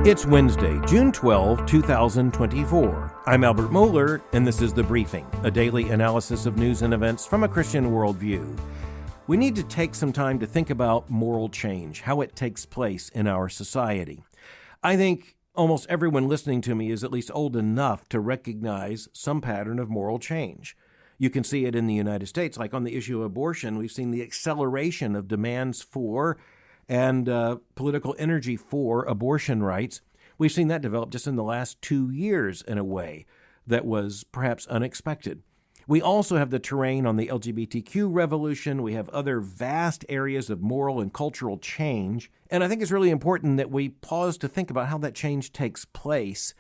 It's Wednesday, June 12, 2024. I'm Albert Mohler, and this is The Briefing, a daily analysis of news and events from a Christian worldview. We need to take some time to think about moral change, how it takes place in our society. I think almost everyone listening to me is at least old enough to recognize some pattern of moral change. You can see it in the United States, like on the issue of abortion. We've seen the acceleration of demands for and political energy for abortion rights. We've seen that develop just in the last 2 years in a way that was perhaps unexpected. We also have the terrain on the LGBTQ revolution. We have other vast areas of moral and cultural change. And I think it's really important that we pause to think about how that change takes place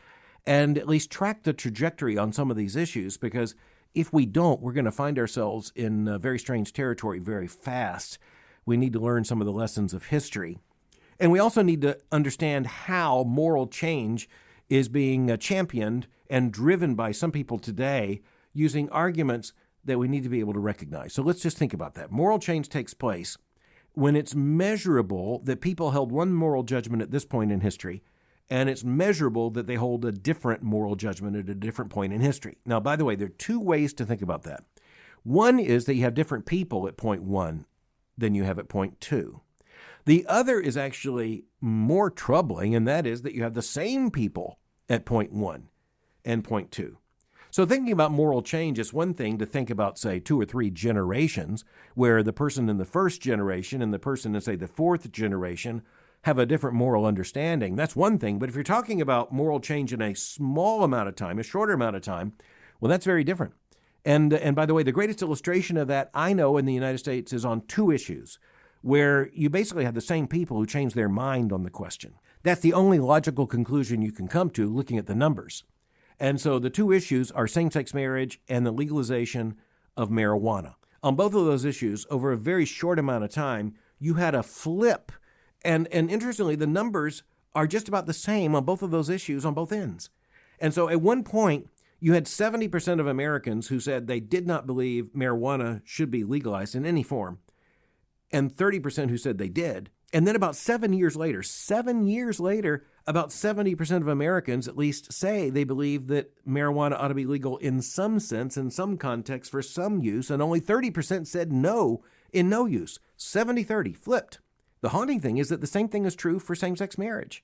and at least track the trajectory on some of these issues, because if we don't, we're going to find ourselves in very strange territory very fast. We need to learn some of the lessons of history. And we also need to understand how moral change is being championed and driven by some people today using arguments that we need to be able to recognize. So let's just think about that. Moral change takes place when it's measurable that people held one moral judgment at this point in history, and it's measurable that they hold a different moral judgment at a different point in history. Now, by the way, there are two ways to think about that. One is that you have different people at point one than you have at point two. The other is actually more troubling, and that is that you have the same people at point one and point two. So thinking about moral change is one thing to think about, say, 2 or 3 generations, where the person in the first generation and the person in, say, the fourth generation have a different moral understanding. That's one thing. But if you're talking about moral change in a small amount of time, a shorter amount of time, well, that's very different. And by the way, the greatest illustration of that I know in the United States is on 2 issues where you basically have the same people who change their mind on the question. That's the only logical conclusion you can come to looking at the numbers. And so the 2 issues are same-sex marriage and the legalization of marijuana. On both of those issues, over a very short amount of time, you had a flip. And interestingly, the numbers are just about the same on both of those issues on both ends. And so at one point, you had 70% of Americans who said they did not believe marijuana should be legalized in any form, and 30% who said they did. And then about 7 years later, about 70% of Americans at least say they believe that marijuana ought to be legal in some sense, in some context, for some use, and only 30% said no in no use. 70-30, flipped. The haunting thing is that the same thing is true for same-sex marriage.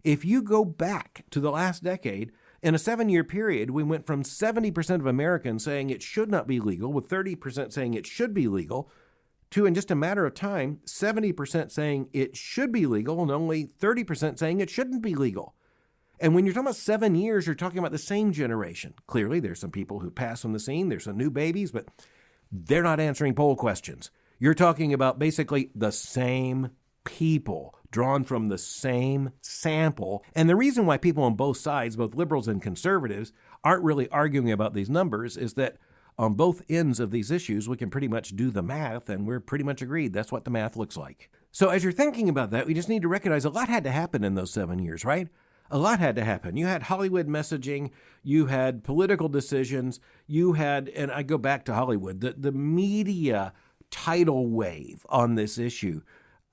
If you go back to the last decade, in a 7-year period, we went from 70% of Americans saying it should not be legal, with 30% saying it should be legal, to, in just a matter of time, 70% saying it should be legal and only 30% saying it shouldn't be legal. And when you're talking about 7 years, you're talking about the same generation. Clearly, there's some people who pass on the scene. There's some new babies, but they're not answering poll questions. You're talking about basically the same people drawn from the same sample. And the reason why people on both sides, both liberals and conservatives, aren't really arguing about these numbers is that on both ends of these issues, we can pretty much do the math, and we're pretty much agreed that's what the math looks like. So as you're thinking about that, we just need to recognize a lot had to happen in those 7 years, right? A lot had to happen. You had Hollywood messaging, you had political decisions, you had, and I go back to Hollywood, the media tidal wave on this issue,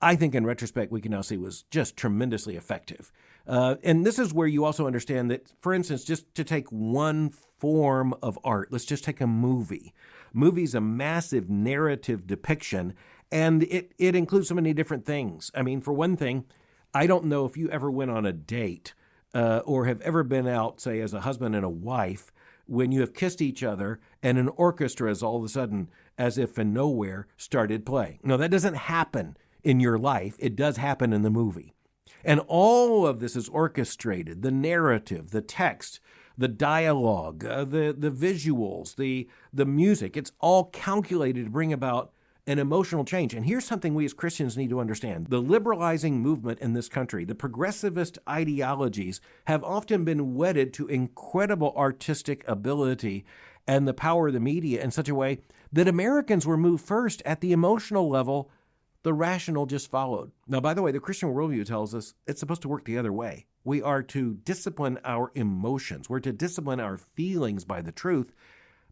I think in retrospect we can now see was just tremendously effective. And this is where you also understand that, for instance, just to take one form of art, let's just take a movie. Movie's a massive narrative depiction, and it includes so many different things. I mean, for one thing, I don't know if you ever went on a date or have ever been out, say, as a husband and a wife, when you have kissed each other and an orchestra has all of a sudden, as if from nowhere, started playing. No, that doesn't happen in your life. It does happen in the movie. And all of this is orchestrated, the narrative, the text, the dialogue, the visuals, the music. It's all calculated to bring about an emotional change. And here's something we as Christians need to understand. The liberalizing movement in this country, the progressivist ideologies, have often been wedded to incredible artistic ability and the power of the media in such a way that Americans were moved first at the emotional level. The rational just followed. Now, by the way, the Christian worldview tells us it's supposed to work the other way. We are to discipline our emotions. We're to discipline our feelings by the truth.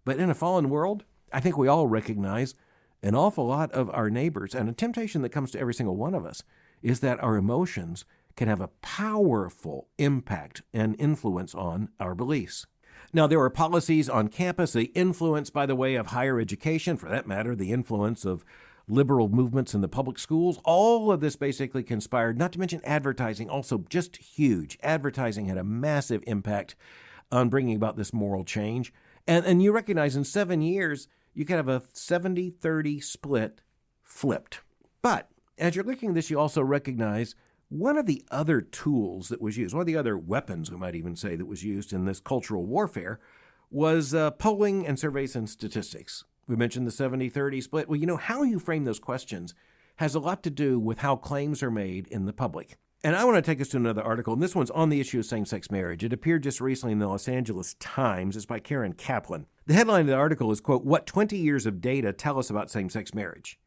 But in a fallen world, I think we all recognize an awful lot of our neighbors, and a temptation that comes to every single one of us is that our emotions can have a powerful impact and influence on our beliefs. Now, there are policies on campus, the influence, by the way, of higher education, for that matter, the influence of liberal movements in the public schools. All of this basically conspired, not to mention advertising, also just huge. Advertising had a massive impact on bringing about this moral change. And you recognize in 7 years, you could have a 70-30 split flipped. But as you're looking at this, you also recognize one of the other tools that was used, one of the other weapons, we might even say, that was used in this cultural warfare was polling and surveys and statistics. We mentioned the 70-30 split. Well, how you frame those questions has a lot to do with how claims are made in the public. And I want to take us to another article, and this one's on the issue of same-sex marriage. It appeared just recently in the Los Angeles Times. It's by Kaplan. The headline of the article is, quote, "What 20 years of data tell us about same-sex marriage?"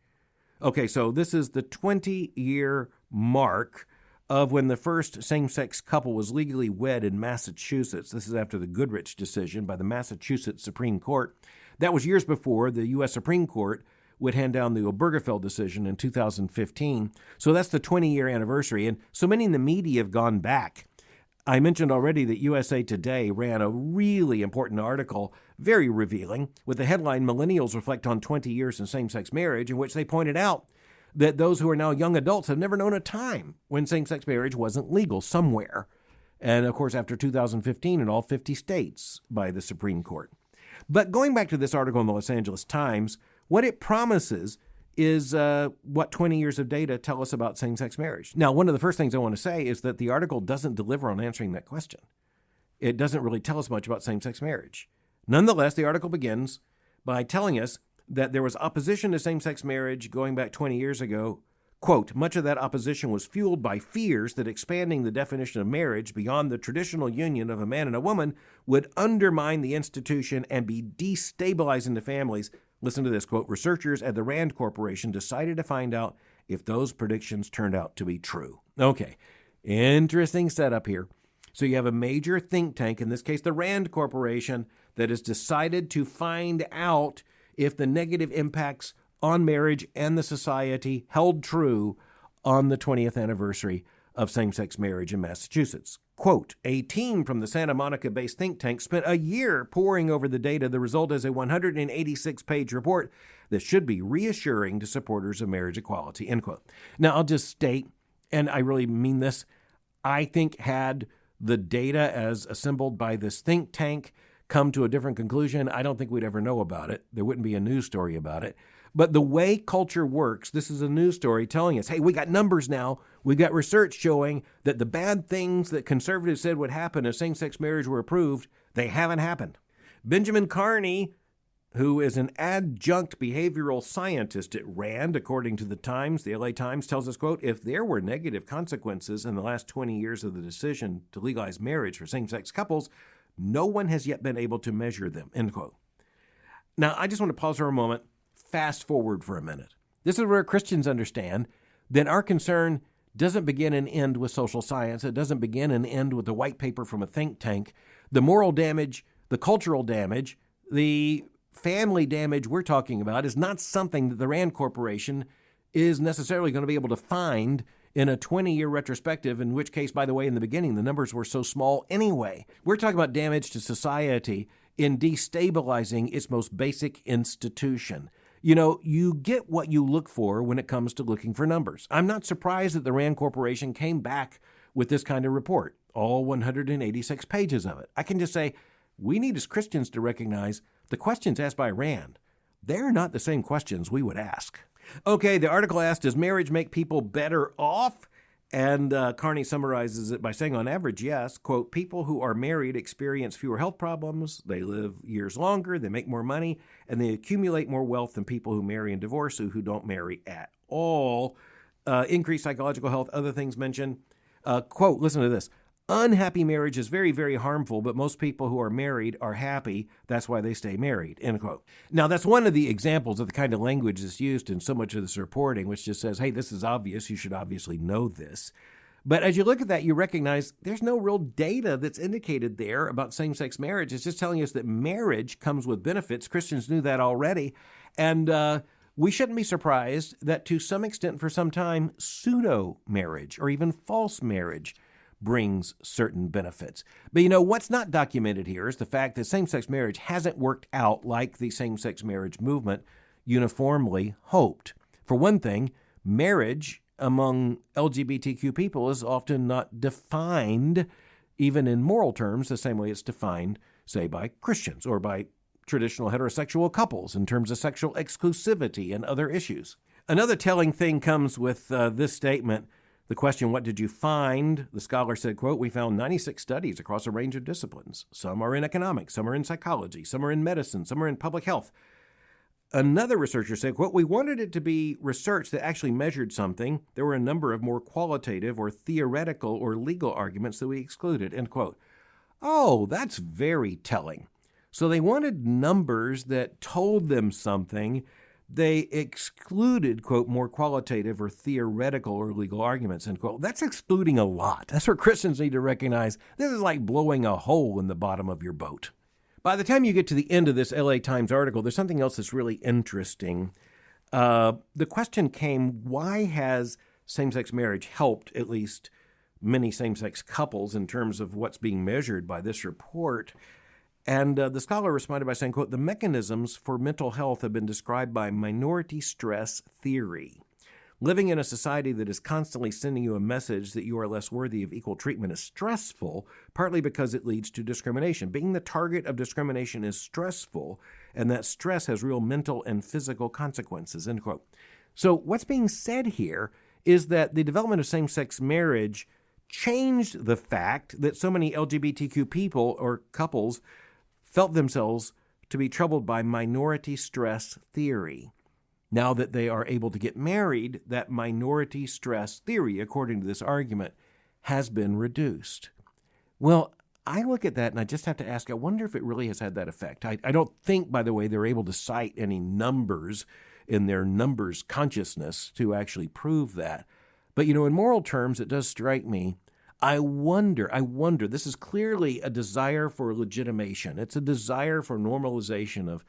Okay, so this is the 20-year mark of when the first same-sex couple was legally wed in Massachusetts. This is after the Goodrich decision by the Massachusetts Supreme Court. That was years before the U.S. Supreme Court would hand down the Obergefell decision in 2015. So that's the 20-year anniversary. And so many in the media have gone back. I mentioned already that USA Today ran a really important article, very revealing, with the headline, "Millennials Reflect on 20 Years in Same-Sex Marriage," in which they pointed out that those who are now young adults have never known a time when same-sex marriage wasn't legal somewhere. And, of course, after 2015 in all 50 states by the Supreme Court. But going back to this article in the Los Angeles Times, what it promises is what 20 years of data tell us about same-sex marriage. Now, one of the first things I want to say is that the article doesn't deliver on answering that question. It doesn't really tell us much about same-sex marriage. Nonetheless, the article begins by telling us that there was opposition to same-sex marriage going back 20 years ago. Quote, "Much of that opposition was fueled by fears that expanding the definition of marriage beyond the traditional union of a man and a woman would undermine the institution and be destabilizing to families." Listen to this, quote, "Researchers at the Rand Corporation decided to find out if those predictions turned out to be true." Okay, interesting setup here. So you have a major think tank, in this case the Rand Corporation, that has decided to find out if the negative impacts on marriage and the society held true on the 20th anniversary of same-sex marriage in Massachusetts. Quote, "A team from the Santa Monica-based think tank spent a year poring over the data. The result is a 186-page report that should be reassuring to supporters of marriage equality," end quote. Now, I'll just state, and I really mean this, I think had the data as assembled by this think tank come to a different conclusion, I don't think we'd ever know about it. There wouldn't be a news story about it. But the way culture works, this is a news story telling us, hey, we got numbers now. We got research showing that the bad things that conservatives said would happen if same-sex marriage were approved, they haven't happened. Benjamin Carney, who is an adjunct behavioral scientist at Rand, according to the Times, the LA Times, tells us, quote, "If there were negative consequences in the last 20 years of the decision to legalize marriage for same-sex couples, no one has yet been able to measure them," end quote. Now, I just want to pause for a moment. Fast forward for a minute. This is where Christians understand that our concern doesn't begin and end with social science. It doesn't begin and end with the white paper from a think tank. The moral damage, the cultural damage, the family damage we're talking about is not something that the Rand Corporation is necessarily going to be able to find in a 20-year retrospective, in which case, by the way, in the beginning, the numbers were so small anyway. We're talking about damage to society in destabilizing its most basic institution. You get what you look for when it comes to looking for numbers. I'm not surprised that the Rand Corporation came back with this kind of report, all 186 pages of it. I can just say, we need as Christians to recognize the questions asked by Rand, they're not the same questions we would ask. Okay, the article asked, does marriage make people better off? And Carney summarizes it by saying, on average, yes. Quote, "People who are married experience fewer health problems, they live years longer, they make more money, and they accumulate more wealth than people who marry and divorce who don't marry at all. Increased psychological health, other things mentioned." Quote, listen to this. "Unhappy marriage is very, very harmful, but most people who are married are happy. That's why they stay married," end quote. Now, that's one of the examples of the kind of language that's used in so much of this reporting, which just says, hey, this is obvious. You should obviously know this. But as you look at that, you recognize there's no real data that's indicated there about same-sex marriage. It's just telling us that marriage comes with benefits. Christians knew that already. And we shouldn't be surprised that to some extent, for some time, pseudo-marriage or even false marriage brings certain benefits. But what's not documented here is the fact that same-sex marriage hasn't worked out like the same-sex marriage movement uniformly hoped. For one thing, marriage among LGBTQ people is often not defined, even in moral terms, the same way it's defined, say, by Christians or by traditional heterosexual couples in terms of sexual exclusivity and other issues. Another telling thing comes with this statement. The question, what did you find? The scholar said, quote, we found 96 studies across a range of disciplines. Some are in economics, some are in psychology, some are in medicine, some are in public health. Another researcher said, quote, we wanted it to be research that actually measured something. There were a number of more qualitative or theoretical or legal arguments that we excluded, end quote. Oh, that's very telling. So they wanted numbers that told them something. They excluded, quote, more qualitative or theoretical or legal arguments, end quote. That's excluding a lot. That's where Christians need to recognize this is like blowing a hole in the bottom of your boat. By the time you get to the end of this LA Times article, there's something else that's really interesting. The question came, why has same-sex marriage helped at least many same-sex couples in terms of what's being measured by this report? And the scholar responded by saying, quote, the mechanisms for mental health have been described by minority stress theory. Living in a society that is constantly sending you a message that you are less worthy of equal treatment is stressful, partly because it leads to discrimination. Being the target of discrimination is stressful, and that stress has real mental and physical consequences, end quote. So what's being said here is that the development of same-sex marriage changed the fact that so many LGBTQ people or couples felt themselves to be troubled by minority stress theory. Now that they are able to get married, that minority stress theory, according to this argument, has been reduced. Well, I look at that and I just have to ask, I wonder if it really has had that effect. I don't think, by the way, they're able to cite any numbers in their numbers consciousness to actually prove that. But, in moral terms, it does strike me. I wonder, this is clearly a desire for legitimation. It's a desire for normalization of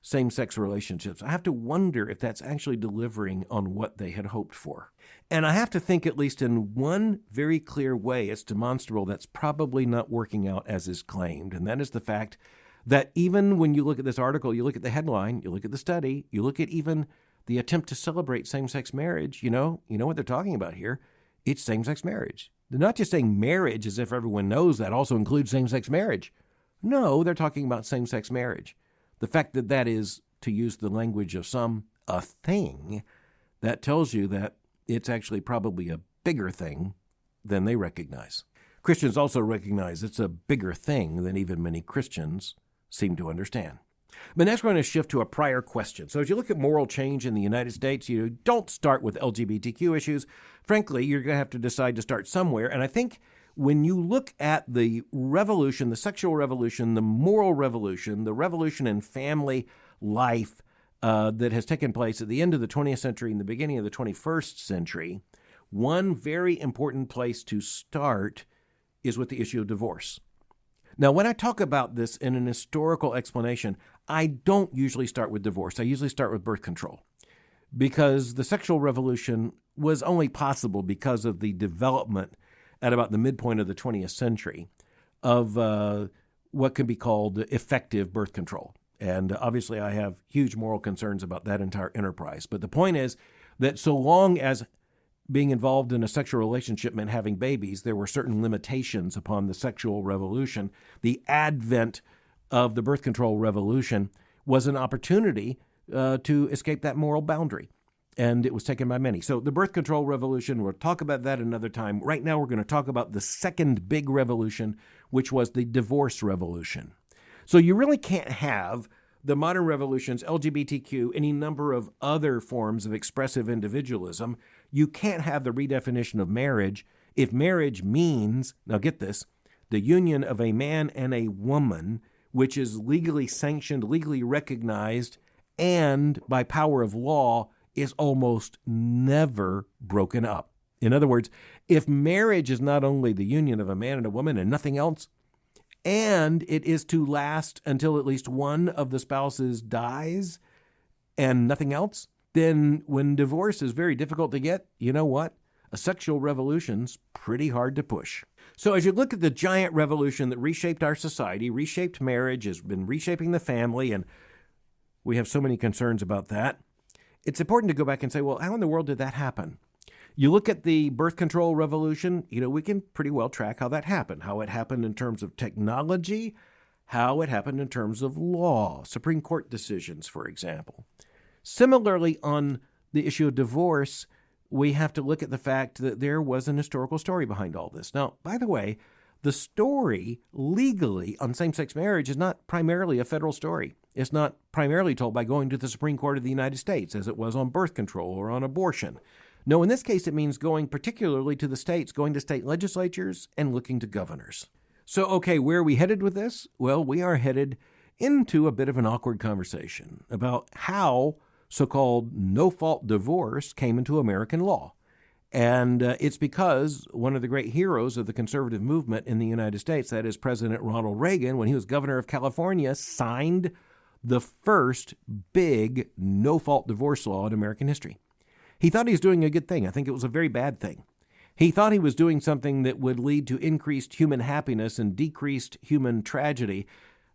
same-sex relationships. I have to wonder if that's actually delivering on what they had hoped for. And I have to think, at least in one very clear way, it's demonstrable that's probably not working out as is claimed. And that is the fact that even when you look at this article, you look at the headline, you look at the study, you look at even the attempt to celebrate same-sex marriage, you know what they're talking about here? It's same-sex marriage. They're not just saying marriage as if everyone knows that also includes same-sex marriage. No, they're talking about same-sex marriage. The fact that that is, to use the language of some, a thing, that tells you that it's actually probably a bigger thing than they recognize. Christians also recognize it's a bigger thing than even many Christians seem to understand. But next we're going to shift to a prior question. So as you look at moral change in the United States, you don't start with LGBTQ issues. Frankly, you're going to have to decide to start somewhere. And I think when you look at the revolution, the sexual revolution, the moral revolution, the revolution in family life that has taken place at the end of the 20th century and the beginning of the 21st century, one very important place to start is with the issue of divorce. Now, when I talk about this in an historical explanation, I don't usually start with divorce. I usually start with birth control, because the sexual revolution was only possible because of the development at about the midpoint of the 20th century of what can be called effective birth control. And obviously, I have huge moral concerns about that entire enterprise. But the point is that so long as being involved in a sexual relationship meant having babies, there were certain limitations upon the sexual revolution. The advent of the birth control revolution was an opportunity to escape that moral boundary, and it was taken by many. So the birth control revolution, we'll talk about that another time. Right now, we're going to talk about the second big revolution, which was the divorce revolution. So you really can't have the modern revolutions, LGBTQ, any number of other forms of expressive individualism. You can't have the redefinition of marriage if marriage means, now get this, the union of a man and a woman, which is legally sanctioned, legally recognized, and by power of law is almost never broken up. In other words, if marriage is not only the union of a man and a woman and nothing else, and it is to last until at least one of the spouses dies, and nothing else, then when divorce is very difficult to get, you know what? A sexual revolution's pretty hard to push. So as you look at the giant revolution that reshaped our society, reshaped marriage, has been reshaping the family, and we have so many concerns about that, it's important to go back and say, well, how in the world did that happen? You look at the birth control revolution, we can pretty well track how that happened, how it happened in terms of technology, how it happened in terms of law, Supreme Court decisions, for example. Similarly, on the issue of divorce, we have to look at the fact that there was an historical story behind all this. Now, by the way, the story legally on same-sex marriage is not primarily a federal story. It's not primarily told by going to the Supreme Court of the United States, as it was on birth control or on abortion. No, in this case, it means going particularly to the states, going to state legislatures and looking to governors. So, okay, where are we headed with this? Well, we are headed into a bit of an awkward conversation about how so-called no-fault divorce came into American law. And it's because one of the great heroes of the conservative movement in the United States, that is President Ronald Reagan, when he was governor of California, signed the first big no-fault divorce law in American history. He thought he was doing a good thing. I think it was a very bad thing. He thought he was doing something that would lead to increased human happiness and decreased human tragedy.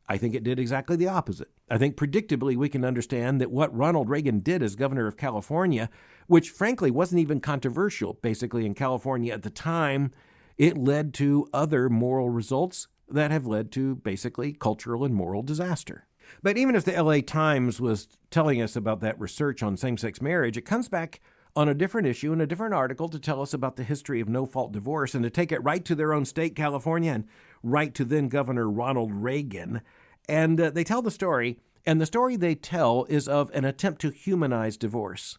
I think it did exactly the opposite. I think predictably we can understand that what Ronald Reagan did as governor of California, which frankly wasn't even controversial basically in California at the time, it led to other moral results that have led to basically cultural and moral disaster. But even if the LA Times was telling us about that research on same-sex marriage, it comes back on a different issue in a different article to tell us about the history of no-fault divorce and to take it right to their own state, California, and right to then Governor Ronald Reagan. And they tell the story, and the story they tell is of an attempt to humanize divorce.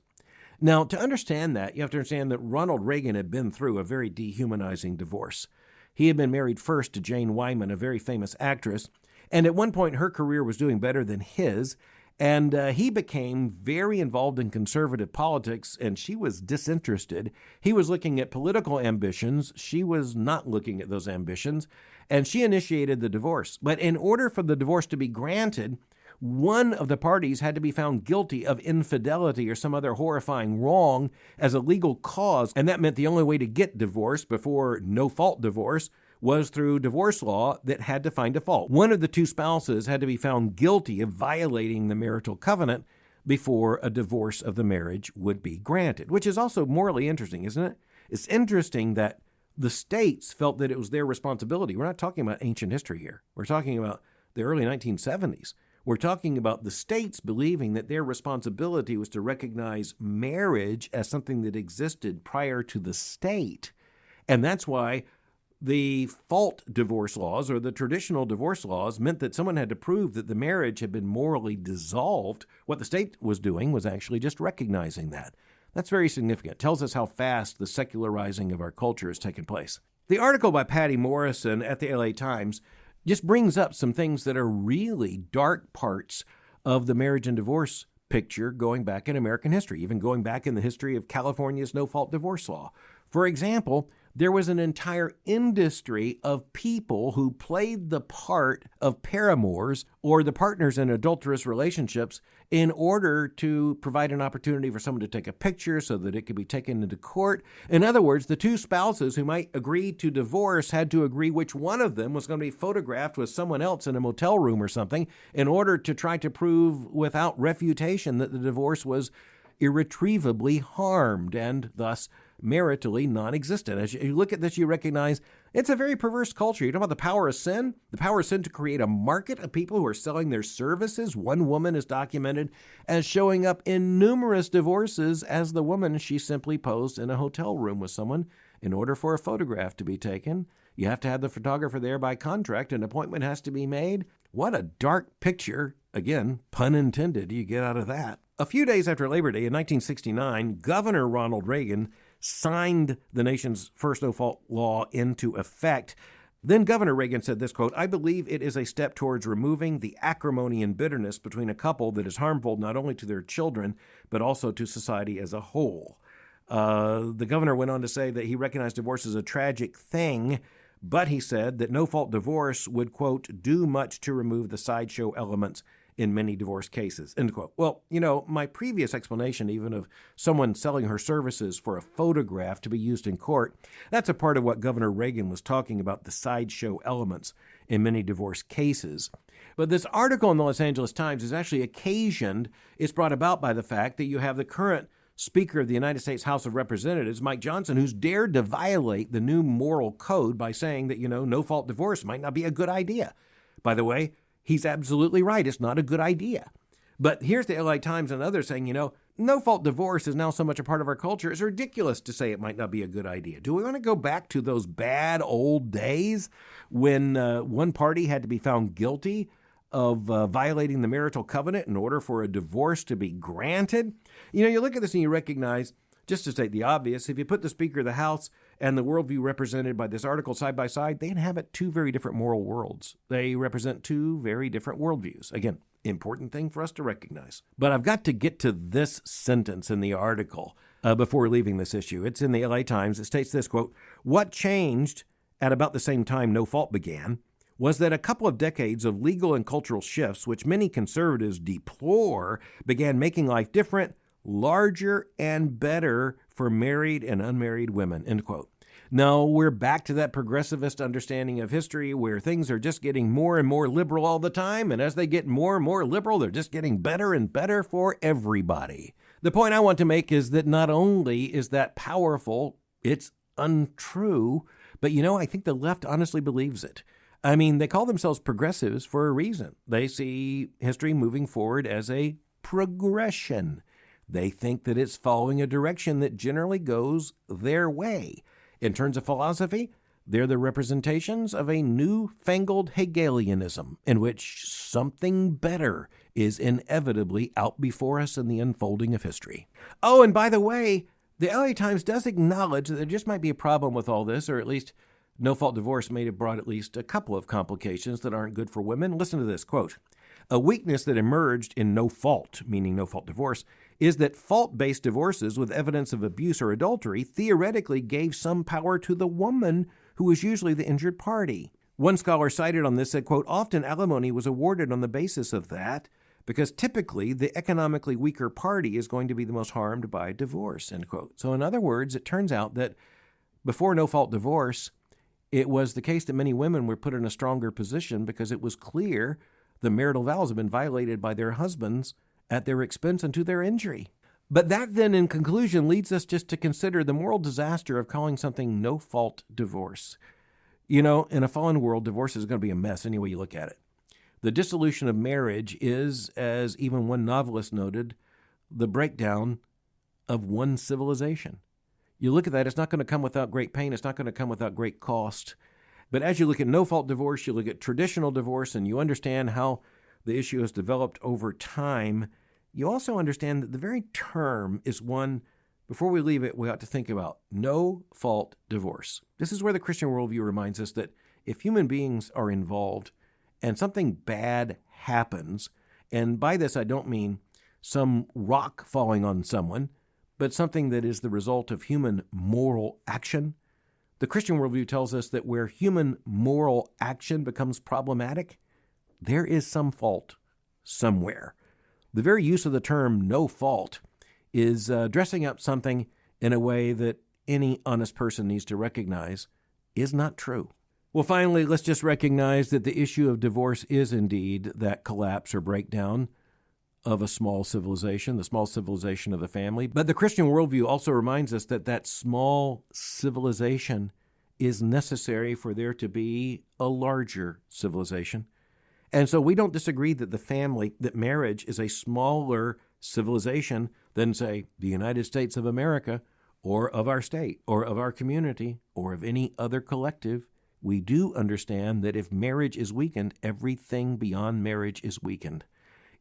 Now, to understand that, you have to understand that Ronald Reagan had been through a very dehumanizing divorce. He had been married first to Jane Wyman, a very famous actress, and at one point her career was doing better than his, and he became very involved in conservative politics, and she was disinterested. He was looking at political ambitions. She was not looking at those ambitions, and she initiated the divorce. But in order for the divorce to be granted, one of the parties had to be found guilty of infidelity or some other horrifying wrong as a legal cause, and that meant the only way to get divorce before no-fault divorce was through divorce law that had to find a fault. One of the two spouses had to be found guilty of violating the marital covenant before a divorce of the marriage would be granted, which is also morally interesting, isn't it? It's interesting that the states felt that it was their responsibility. We're not talking about ancient history here. We're talking about the early 1970s. We're talking about the states believing that their responsibility was to recognize marriage as something that existed prior to the state. And that's why the fault divorce laws, or the traditional divorce laws, meant that someone had to prove that the marriage had been morally dissolved. What the state was doing was actually just recognizing that. That's very significant. It tells us how fast the secularizing of our culture has taken place. The article by Patt Morrison at the LA Times just brings up some things that are really dark parts of the marriage and divorce picture going back in American history, even going back in the history of California's no-fault divorce law. For example, there was an entire industry of people who played the part of paramours or the partners in adulterous relationships in order to provide an opportunity for someone to take a picture so that it could be taken into court. In other words, the two spouses who might agree to divorce had to agree which one of them was going to be photographed with someone else in a motel room or something in order to try to prove without refutation that the divorce was irretrievably harmed and thus maritally non-existent. As you look at this, you recognize it's a very perverse culture. You know about the power of sin? The power of sin to create a market of people who are selling their services. One woman is documented as showing up in numerous divorces as the woman she simply posed in a hotel room with someone in order for a photograph to be taken. You have to have the photographer there by contract. An appointment has to be made. What a dark picture, again, pun intended, you get out of that. A few days after Labor Day in 1969, Governor Ronald Reagan signed the nation's first no-fault law into effect. Then Governor Reagan said this, quote, "I believe it is a step towards removing the acrimony and bitterness between a couple that is harmful not only to their children, but also to society as a whole." The governor went on to say that he recognized divorce as a tragic thing, but he said that no-fault divorce would, quote, "do much to remove the sideshow elements in many divorce cases, end quote. Well, my previous explanation even of someone selling her services for a photograph to be used in court, that's a part of what Governor Reagan was talking about, the sideshow elements in many divorce cases. But this article in the Los Angeles Times is actually it's brought about by the fact that you have the current Speaker of the United States House of Representatives, Mike Johnson, who's dared to violate the new moral code by saying that, no-fault divorce might not be a good idea. By the way, he's absolutely right. It's not a good idea. But here's the LA Times and others saying, no-fault divorce is now so much a part of our culture, it's ridiculous to say it might not be a good idea. Do we want to go back to those bad old days when one party had to be found guilty of violating the marital covenant in order for a divorce to be granted? You look at this and you recognize, just to state the obvious, if you put the Speaker of the House and the worldview represented by this article side by side, they inhabit two very different moral worlds. They represent two very different worldviews. Again, important thing for us to recognize. But I've got to get to this sentence in the article before leaving this issue. It's in the LA Times. It states this, quote, "What changed at about the same time No Fault began was that a couple of decades of legal and cultural shifts, which many conservatives deplore, began making life different, larger, and better for married and unmarried women," end quote. No, we're back to that progressivist understanding of history where things are just getting more and more liberal all the time, and as they get more and more liberal, they're just getting better and better for everybody. The point I want to make is that not only is that powerful, it's untrue, but I think the left honestly believes it. I mean, they call themselves progressives for a reason. They see history moving forward as a progression. They think that it's following a direction that generally goes their way. In terms of philosophy, they're the representations of a newfangled Hegelianism in which something better is inevitably out before us in the unfolding of history. Oh, and by the way, the LA Times does acknowledge that there just might be a problem with all this, or at least no-fault divorce may have brought at least a couple of complications that aren't good for women. Listen to this, quote, "A weakness that emerged in no-fault, meaning no-fault divorce, is that fault-based divorces with evidence of abuse or adultery theoretically gave some power to the woman who is usually the injured party. One scholar cited on this said, quote, "Often alimony was awarded on the basis of that because typically the economically weaker party is going to be the most harmed by divorce," end quote. So in other words, it turns out that before no-fault divorce, it was the case that many women were put in a stronger position because it was clear the marital vows had been violated by their husbands at their expense and to their injury. But that then, in conclusion, leads us just to consider the moral disaster of calling something no-fault divorce. In a fallen world, divorce is going to be a mess any way you look at it. The dissolution of marriage is, as even one novelist noted, the breakdown of one civilization. You look at that, it's not going to come without great pain. It's not going to come without great cost. But as you look at no-fault divorce, you look at traditional divorce, and you understand how the issue has developed over time, you also understand that the very term is one, before we leave it, we ought to think about no-fault divorce. This is where the Christian worldview reminds us that if human beings are involved and something bad happens, and by this I don't mean some rock falling on someone, but something that is the result of human moral action. The Christian worldview tells us that where human moral action becomes problematic, there is some fault somewhere. The very use of the term no fault is dressing up something in a way that any honest person needs to recognize is not true. Well, finally, let's just recognize that the issue of divorce is indeed that collapse or breakdown of a small civilization, the small civilization of the family. But the Christian worldview also reminds us that that small civilization is necessary for there to be a larger civilization. And so we don't disagree that marriage is a smaller civilization than, say, the United States of America, or of our state, or of our community, or of any other collective. We do understand that if marriage is weakened, everything beyond marriage is weakened.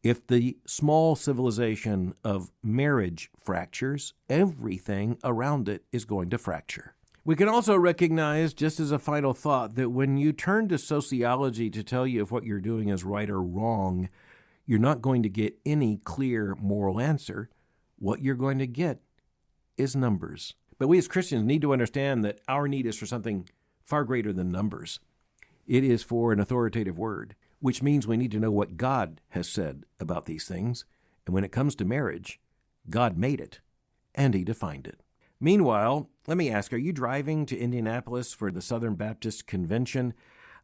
If the small civilization of marriage fractures, everything around it is going to fracture. We can also recognize, just as a final thought, that when you turn to sociology to tell you if what you're doing is right or wrong, you're not going to get any clear moral answer. What you're going to get is numbers. But we as Christians need to understand that our need is for something far greater than numbers. It is for an authoritative word. which means we need to know what God has said about these things. And when it comes to marriage, God made it, and He defined it. Meanwhile, let me ask, are you driving to Indianapolis for the Southern Baptist Convention?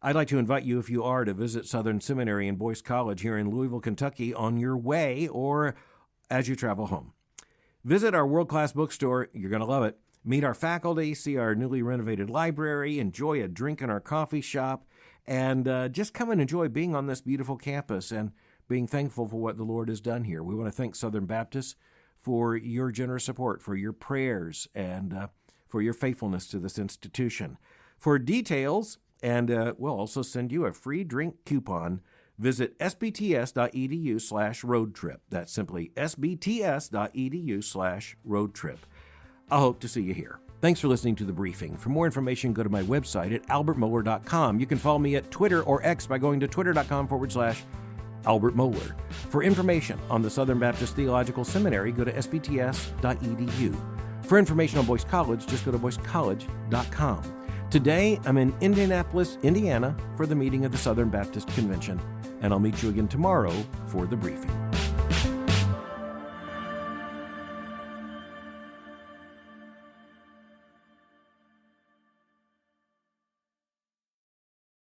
I'd like to invite you, if you are, to visit Southern Seminary and Boyce College here in Louisville, Kentucky on your way or as you travel home. Visit our world-class bookstore. You're going to love it. Meet our faculty, see our newly renovated library, enjoy a drink in our coffee shop, and just come and enjoy being on this beautiful campus and being thankful for what the Lord has done here. We want to thank Southern Baptist for your generous support, for your prayers, and for your faithfulness to this institution. For details, and we'll also send you a free drink coupon, visit sbts.edu/roadtrip. That's simply sbts.edu/roadtrip. I hope to see you here. Thanks for listening to The Briefing. For more information, go to my website at albertmohler.com. You can follow me at Twitter or X by going to twitter.com/Albert Mohler. For information on the Southern Baptist Theological Seminary, go to sbts.edu. For information on Boyce College, just go to boycecollege.com. Today, I'm in Indianapolis, Indiana, for the meeting of the Southern Baptist Convention, and I'll meet you again tomorrow for The Briefing.